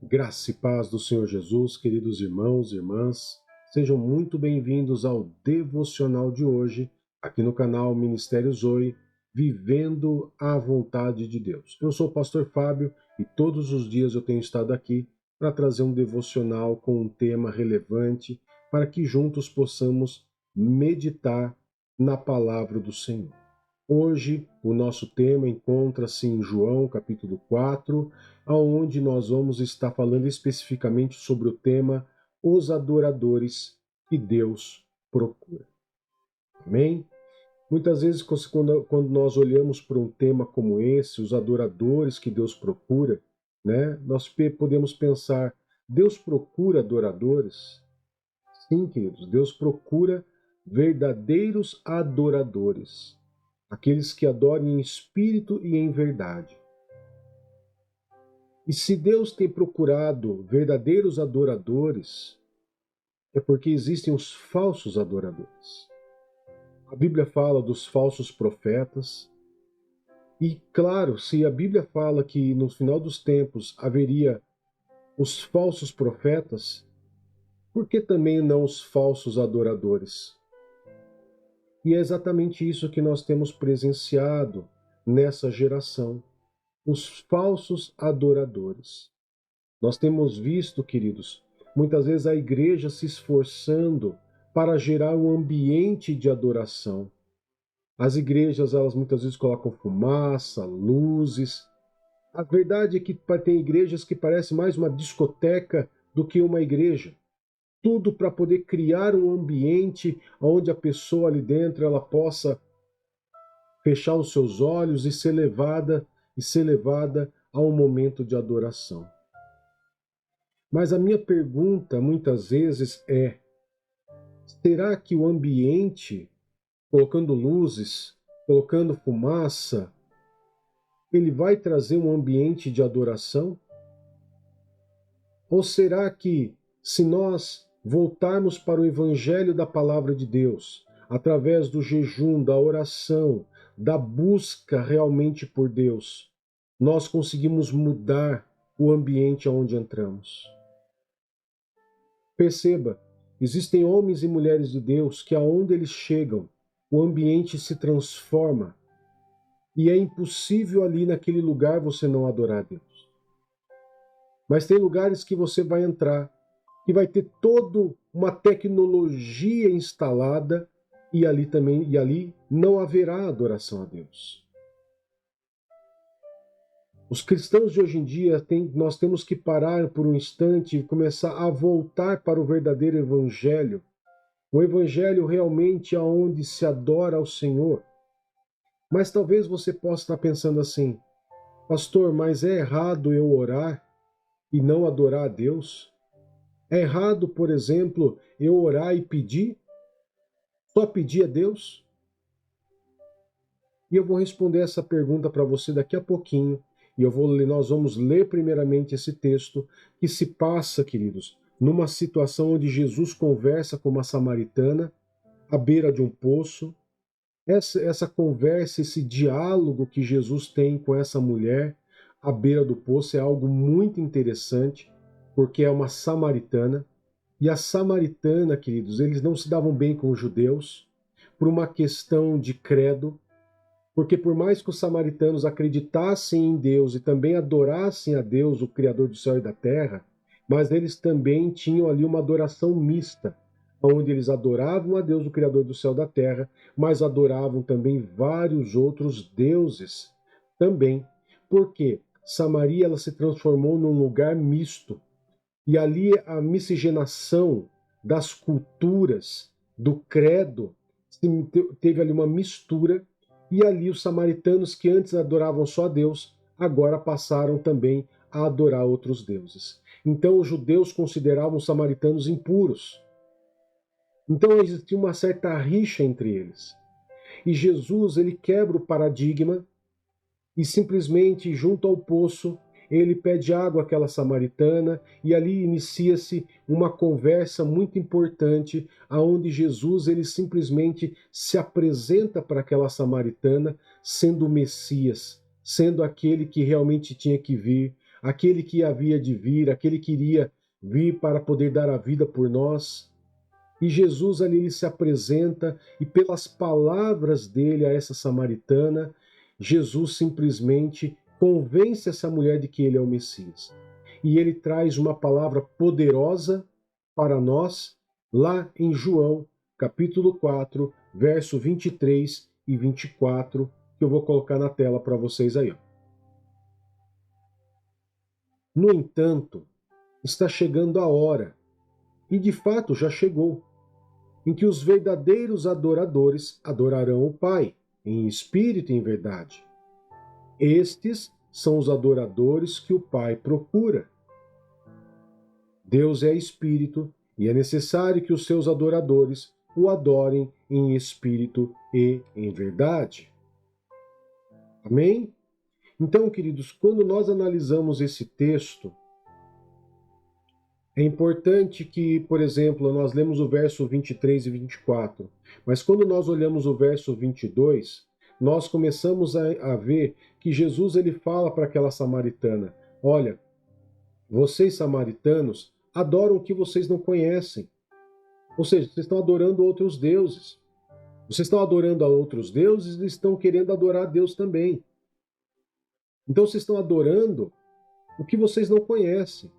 Graça e paz do Senhor Jesus, queridos irmãos e irmãs, sejam muito bem-vindos ao devocional de hoje, aqui no canal Ministério Zoe, Vivendo a Vontade de Deus. Eu sou o pastor Fábio e todos os dias eu tenho estado aqui para trazer um devocional com um tema relevante para que juntos possamos meditar na palavra do Senhor. Hoje, o nosso tema encontra-se em João, capítulo 4, onde nós vamos estar falando especificamente sobre o tema Os Adoradores que Deus Procura. Amém? Muitas vezes, quando nós olhamos para um tema como esse, os adoradores que Deus procura, né, nós podemos pensar, Deus procura adoradores? Sim, queridos, Deus procura verdadeiros adoradores, aqueles que adoram em espírito e em verdade. E se Deus tem procurado verdadeiros adoradores, é porque existem os falsos adoradores. A Bíblia fala dos falsos profetas, e claro, se a Bíblia fala que no final dos tempos haveria os falsos profetas, por que também não os falsos adoradores? E é exatamente isso que nós temos presenciado nessa geração, os falsos adoradores. Nós temos visto, queridos, muitas vezes a igreja se esforçando para gerar um ambiente de adoração. As igrejas, elas muitas vezes colocam fumaça, luzes. A verdade é que tem igrejas que parecem mais uma discoteca do que uma igreja. Tudo para poder criar um ambiente onde a pessoa ali dentro ela possa fechar os seus olhos e ser levada a um momento de adoração. Mas a minha pergunta muitas vezes é: será que o ambiente, colocando luzes, colocando fumaça, ele vai trazer um ambiente de adoração? Ou será que, se nós voltarmos para o Evangelho da Palavra de Deus, através do jejum, da oração, da busca realmente por Deus, nós conseguimos mudar o ambiente aonde entramos? Perceba, existem homens e mulheres de Deus que aonde eles chegam, o ambiente se transforma e é impossível ali naquele lugar você não adorar a Deus. Mas tem lugares que você vai entrar que vai ter toda uma tecnologia instalada e ali não haverá adoração a Deus. Os cristãos de hoje em dia, nós temos que parar por um instante e começar a voltar para o verdadeiro evangelho. O evangelho realmente é onde se adora ao Senhor. Mas talvez você possa estar pensando assim: pastor, mas é errado eu orar e não adorar a Deus? É errado, por exemplo, eu orar e pedir? Só pedir a Deus? E eu vou responder essa pergunta para você daqui a pouquinho. E nós vamos ler primeiramente esse texto que se passa, queridos, numa situação onde Jesus conversa com uma samaritana à beira de um poço. Essa conversa, esse diálogo que Jesus tem com essa mulher à beira do poço é algo muito interessante, porque é uma samaritana. E a samaritana, queridos, eles não se davam bem com os judeus por uma questão de credo, porque por mais que os samaritanos acreditassem em Deus e também adorassem a Deus, o Criador do céu e da terra, mas eles também tinham ali uma adoração mista, onde eles adoravam a Deus, o Criador do céu e da terra, mas adoravam também vários outros deuses também. Por quê? Samaria ela se transformou num lugar misto. E ali a miscigenação das culturas, do credo, teve ali uma mistura, e ali os samaritanos que antes adoravam só a Deus, agora passaram também a adorar outros deuses. Então os judeus consideravam os samaritanos impuros. Então existia uma certa rixa entre eles. E Jesus, ele quebra o paradigma e simplesmente junto ao poço ele pede água àquela samaritana e ali inicia-se uma conversa muito importante, aonde Jesus ele simplesmente se apresenta para aquela samaritana sendo o Messias, sendo aquele que realmente tinha que vir, aquele que havia de vir, aquele que iria vir para poder dar a vida por nós. E Jesus ali ele se apresenta e pelas palavras dele a essa samaritana, Jesus simplesmente convence essa mulher de que ele é o Messias. E ele traz uma palavra poderosa para nós lá em João, capítulo 4, verso 23 e 24, que eu vou colocar na tela para vocês aí. No entanto, está chegando a hora, e de fato já chegou, em que os verdadeiros adoradores adorarão o Pai, em espírito e em verdade. Estes são os adoradores que o Pai procura. Deus é espírito e é necessário que os seus adoradores o adorem em espírito e em verdade. Amém? Então, queridos, quando nós analisamos esse texto, é importante que, por exemplo, nós lemos o verso 23 e 24, mas quando nós olhamos o verso 22, nós começamos a ver que Jesus ele fala para aquela samaritana: olha, vocês samaritanos adoram o que vocês não conhecem. Ou seja, vocês estão adorando outros deuses. Vocês estão adorando a outros deuses e estão querendo adorar a Deus também. Então vocês estão adorando o que vocês não conhecem.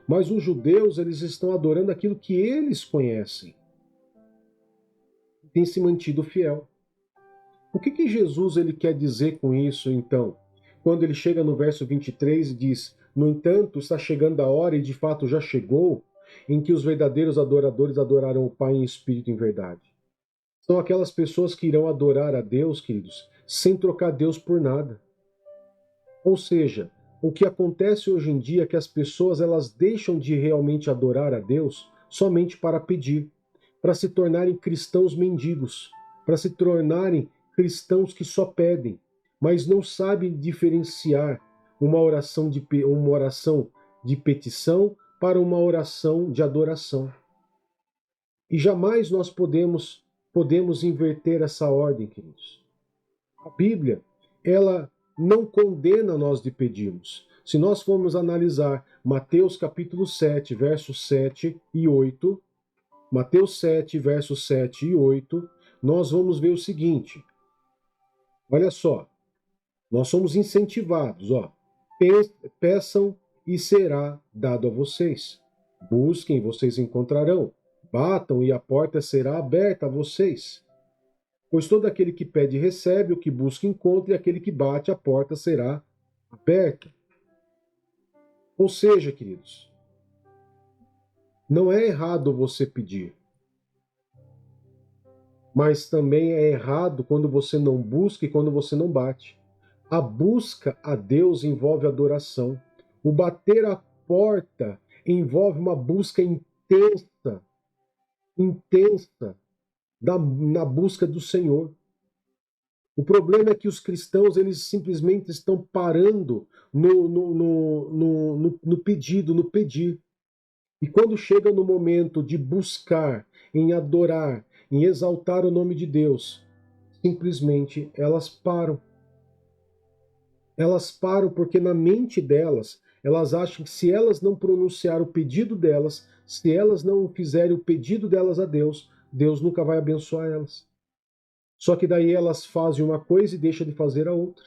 Mas os judeus, eles estão adorando aquilo que eles conhecem. Tem se mantido fiel. O que Jesus ele quer dizer com isso, então? Quando ele chega no verso 23 e diz: no entanto, está chegando a hora, e de fato já chegou, em que os verdadeiros adoradores adorarão o Pai em espírito e em verdade. São aquelas pessoas que irão adorar a Deus, queridos, sem trocar Deus por nada. Ou seja, o que acontece hoje em dia é que as pessoas elas deixam de realmente adorar a Deus somente para pedir, para se tornarem cristãos mendigos, para se tornarem cristãos que só pedem, mas não sabem diferenciar uma oração de petição para uma oração de adoração. E jamais nós podemos inverter essa ordem, queridos. A Bíblia, ela não condena nós de pedirmos. Se nós formos analisar Mateus capítulo 7, versos 7 e 8, Mateus 7, versos 7 e 8, nós vamos ver o seguinte. Olha só, nós somos incentivados, peçam e será dado a vocês. Busquem, vocês encontrarão. Batam e a porta será aberta a vocês. Pois todo aquele que pede recebe, o que busca encontra, e aquele que bate a porta será aberta. Ou seja, queridos, não é errado você pedir, mas também é errado quando você não busca e quando você não bate. A busca a Deus envolve adoração. O bater a porta envolve uma busca intensa na busca do Senhor. O problema é que os cristãos eles simplesmente estão parando no pedido, no pedir. E quando chega no momento de buscar, em adorar, em exaltar o nome de Deus, simplesmente elas param. Elas param porque na mente delas, elas acham que se elas não pronunciar o pedido delas, se elas não fizerem o pedido delas a Deus, Deus nunca vai abençoar elas. Só que daí elas fazem uma coisa e deixam de fazer a outra.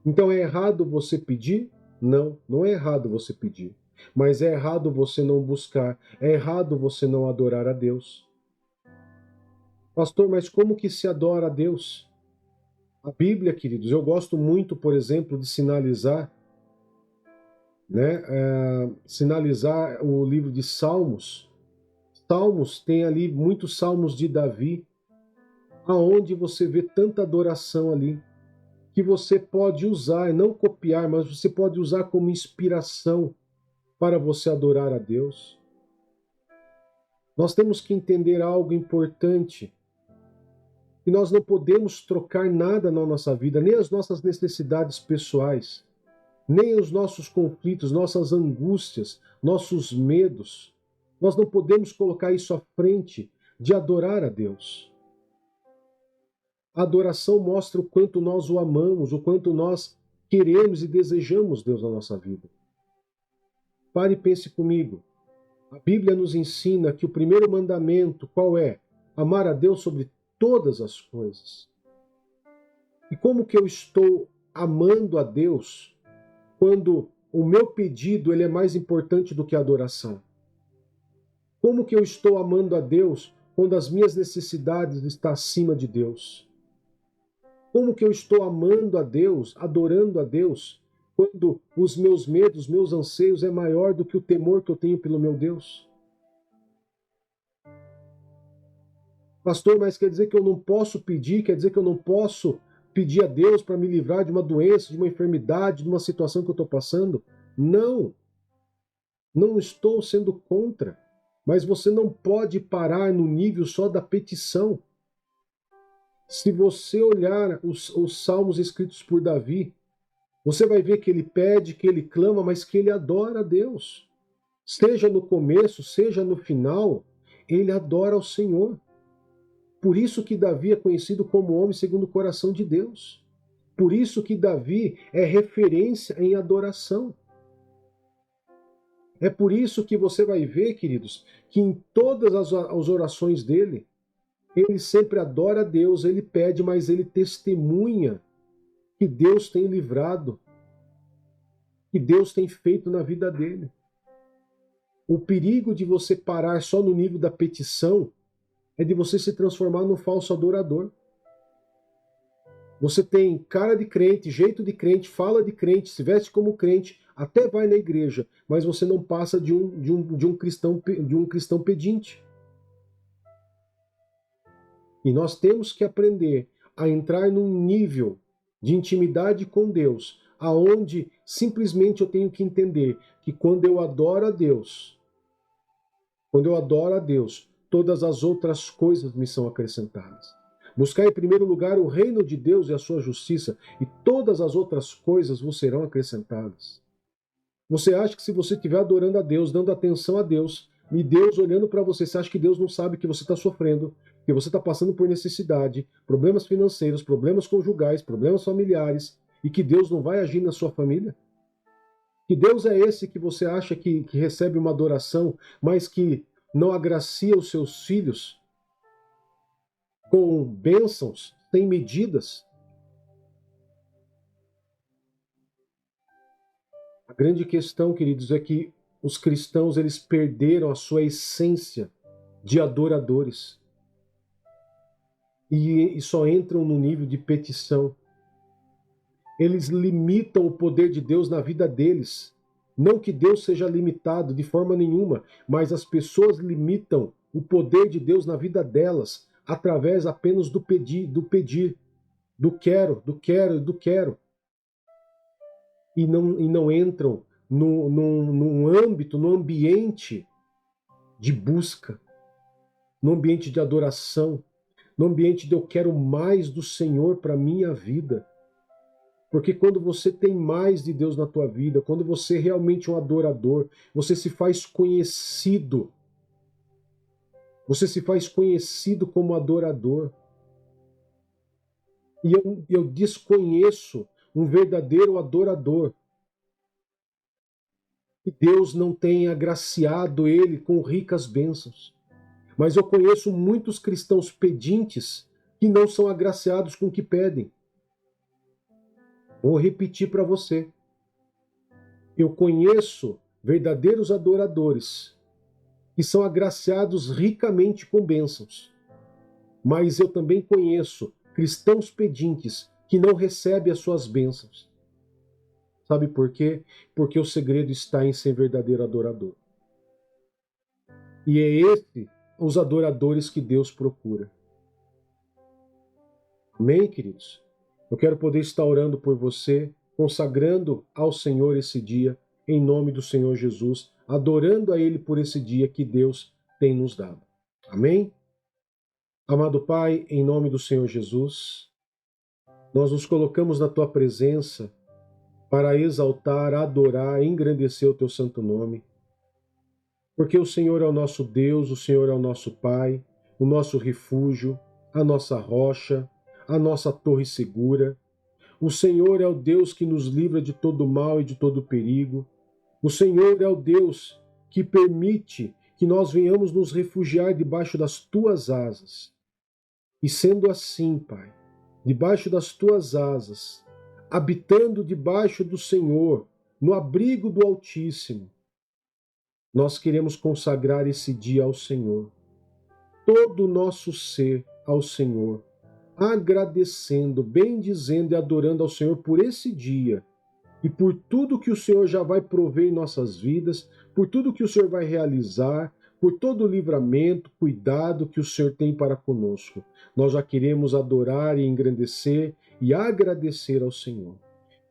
Então é errado você pedir? Não, não é errado você pedir. Mas é errado você não buscar, é errado você não adorar a Deus. Pastor, mas como que se adora a Deus? A Bíblia, queridos, eu gosto muito, por exemplo, de sinalizar o livro de Salmos. Salmos tem ali muitos salmos de Davi, aonde você vê tanta adoração ali, que você pode usar, não copiar, mas você pode usar como inspiração para você adorar a Deus. Nós temos que entender algo importante, que nós não podemos trocar nada na nossa vida, nem as nossas necessidades pessoais, nem os nossos conflitos, nossas angústias, nossos medos. Nós não podemos colocar isso à frente de adorar a Deus. A adoração mostra o quanto nós o amamos, o quanto nós queremos e desejamos Deus na nossa vida. Pare e pense comigo. A Bíblia nos ensina que o primeiro mandamento, qual é? Amar a Deus sobre todas as coisas. E como que eu estou amando a Deus quando o meu pedido ele é mais importante do que a adoração? Como que eu estou amando a Deus quando as minhas necessidades estão acima de Deus? Como que eu estou amando a Deus, adorando a Deus, quando os meus medos, meus anseios é maior do que o temor que eu tenho pelo meu Deus? Pastor, mas quer dizer que eu não posso pedir, quer dizer que eu não posso pedir a Deus para me livrar de uma doença, de uma enfermidade, de uma situação que eu estou passando? Não, não estou sendo contra, mas você não pode parar no nível só da petição. Se você olhar os salmos escritos por Davi, você vai ver que ele pede, que ele clama, mas que ele adora a Deus. Seja no começo, seja no final, ele adora ao Senhor. Por isso que Davi é conhecido como homem segundo o coração de Deus. Por isso que Davi é referência em adoração. É por isso que você vai ver, queridos, que em todas as orações dele, ele sempre adora a Deus, ele pede, mas ele testemunha que Deus tem livrado, que Deus tem feito na vida dele. O perigo de você parar só no nível da petição é de você se transformar num falso adorador. Você tem cara de crente, jeito de crente, fala de crente, se veste como crente, até vai na igreja, mas você não passa de um cristão pedinte. E nós temos que aprender a entrar num nível de intimidade com Deus, aonde simplesmente eu tenho que entender que quando eu adoro a Deus, todas as outras coisas me são acrescentadas. Buscar em primeiro lugar o reino de Deus e a sua justiça, e todas as outras coisas vos serão acrescentadas. Você acha que se você estiver adorando a Deus, dando atenção a Deus, e Deus olhando para você, você acha que Deus não sabe que você está sofrendo, que você está passando por necessidade, problemas financeiros, problemas conjugais, problemas familiares, e que Deus não vai agir na sua família? Que Deus é esse que você acha que recebe uma adoração, mas que não agracia os seus filhos com bênçãos sem medidas? A grande questão, queridos, é que os cristãos eles perderam a sua essência de adoradores e só entram no nível de petição. Eles limitam o poder de Deus na vida deles. Não que Deus seja limitado de forma nenhuma, mas as pessoas limitam o poder de Deus na vida delas através apenas do pedir, do quero. E não entram num âmbito, num ambiente de busca, num ambiente de adoração, num ambiente de eu quero mais do Senhor para a minha vida. Porque quando você tem mais de Deus na tua vida, quando você é realmente um adorador, você se faz conhecido. Você se faz conhecido como adorador. E eu desconheço um verdadeiro adorador. E Deus não tem agraciado ele com ricas bênçãos. Mas eu conheço muitos cristãos pedintes que não são agraciados com o que pedem. Vou repetir para você. Eu conheço verdadeiros adoradores que são agraciados ricamente com bênçãos. Mas eu também conheço cristãos pedintes que não recebem as suas bênçãos. Sabe por quê? Porque o segredo está em ser verdadeiro adorador. E é esse os adoradores que Deus procura. Amém, queridos? Eu quero poder estar orando por você, consagrando ao Senhor esse dia, em nome do Senhor Jesus, adorando a Ele por esse dia que Deus tem nos dado. Amém? Amado Pai, em nome do Senhor Jesus, nós nos colocamos na Tua presença para exaltar, adorar, engrandecer o Teu santo nome, porque o Senhor é o nosso Deus, o Senhor é o nosso Pai, o nosso refúgio, a nossa rocha, a nossa torre segura, O Senhor é o Deus que nos livra de todo mal e de todo perigo. O Senhor é o Deus que permite que nós venhamos nos refugiar debaixo das tuas asas. E sendo assim, Pai, debaixo das tuas asas, habitando debaixo do Senhor, no abrigo do Altíssimo, nós queremos consagrar esse dia ao Senhor, todo o nosso ser ao Senhor, agradecendo, bendizendo e adorando ao Senhor por esse dia e por tudo que o Senhor já vai prover em nossas vidas, por tudo que o Senhor vai realizar, por todo o livramento, cuidado que o Senhor tem para conosco. Nós já queremos adorar e engrandecer e agradecer ao Senhor.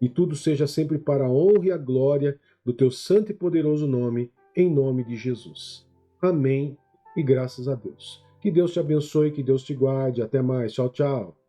E tudo seja sempre para a honra e a glória do teu santo e poderoso nome, em nome de Jesus. Amém e graças a Deus. Que Deus te abençoe, que Deus te guarde. Até mais. Tchau, tchau.